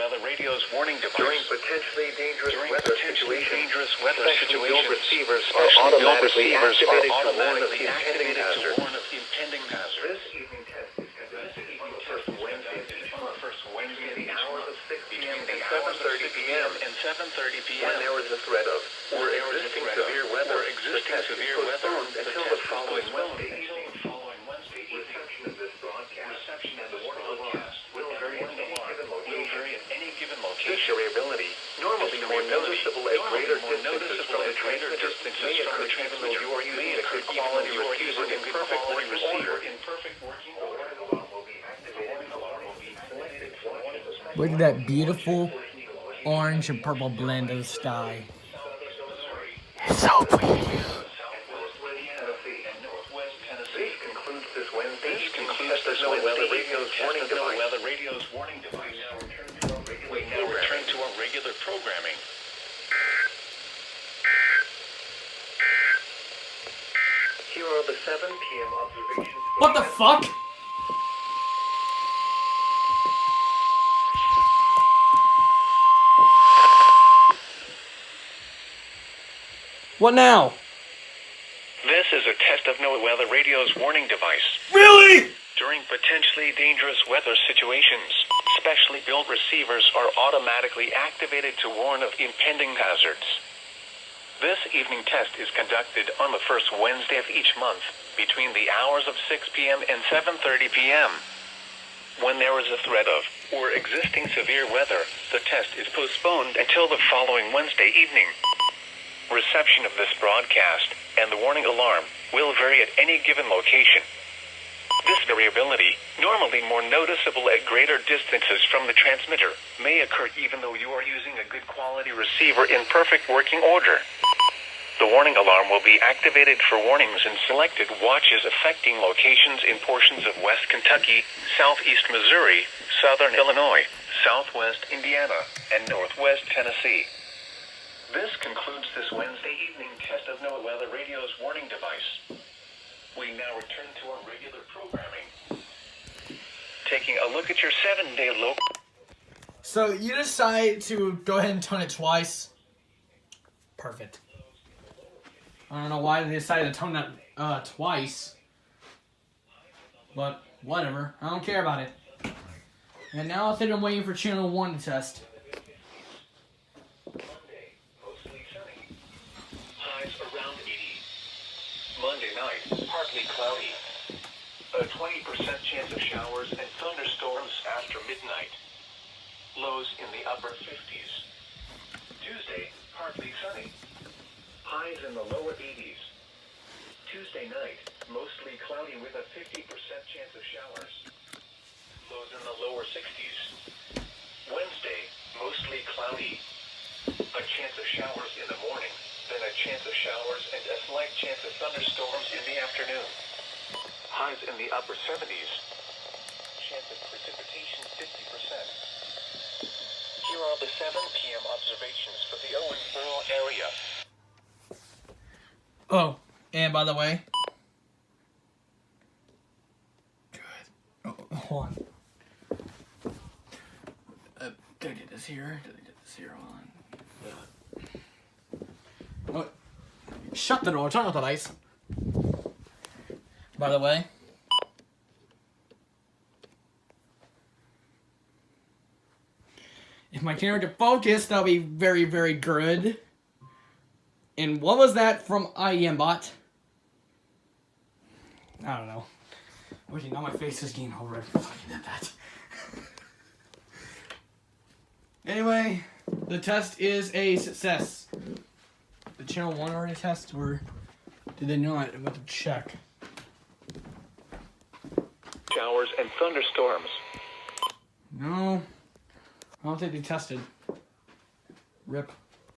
weather radio's warning device. During potentially dangerous weather situations, special build receivers are automatically activated to warn of impending hazards. This evening test is conducted on the first Wednesday between the hours of 6 p.m. and 7:30 p.m. When there is a threat of or existing severe weather, the test is postponed until the following Wednesday evening. Reception of this broadcast and the warning alarm will vary at any given location. This variability, normally more noticeable at greater distances from the transmitter, may occur even though you are using a good quality receiver in perfect working order. Look at that beautiful orange and purple blend of the sky. It's so pretty. This concludes this Wednesday radio's warning device. We now return to our regular programming. Here are the 7 p.m. observations. What the fuck? What now? This is a test of NOAA Weather Radio's warning device. Really? During potentially dangerous weather situations, specially built receivers are automatically activated to warn of impending hazards. This evening test is conducted on the first Wednesday of each month between the hours of 6 p.m. and 7:30 p.m. When there is a threat of or existing severe weather, the test is postponed until the following Wednesday evening. Reception of this broadcast and the warning alarm will vary at any given location. This variability, normally more noticeable at greater distances from the transmitter, may occur even though you are using a good quality receiver in perfect working order. The warning alarm will be activated for warnings in selected watches affecting locations in portions of West Kentucky, Southeast Missouri, Southern Illinois, Southwest Indiana, and Northwest Tennessee. This concludes this Wednesday evening test of NOAA Weather Radio's warning device. We now return to our regular programming. Taking a look at your 7-day local... So you decide to go ahead and tone it twice. Perfect. I don't know why they decided to tone that twice. But whatever. I don't care about it. And now I think I'm waiting for channel 1 to test. Monday night, partly cloudy. A 20% chance of showers and thunderstorms after midnight. Lows in the upper 50s. Tuesday, partly sunny. Highs in the lower 80s. Tuesday night, mostly cloudy with a 50% chance of showers. Lows in the lower 60s. Wednesday, mostly cloudy. A chance of showers in the morning. Then a chance of showers and a slight chance of thunderstorms in the afternoon. Highs in the upper 70s. Chance of precipitation 50%. Here are the 7 p.m. observations for the Owensboro area. Oh, and by the way... Good. Oh, hold on. Did I get this here? Did I get this here on? Oh, shut the door, turn off the lights. By the way, if my camera could focus, that'll be very, very good. And what was that from IEMBot? I don't know. Okay, now my face is getting all red for fucking at that. Anyway, the test is a success. The channel 1 already test, or did they not? I'm about to check. Showers and thunderstorms. No, I don't think they tested. RIP.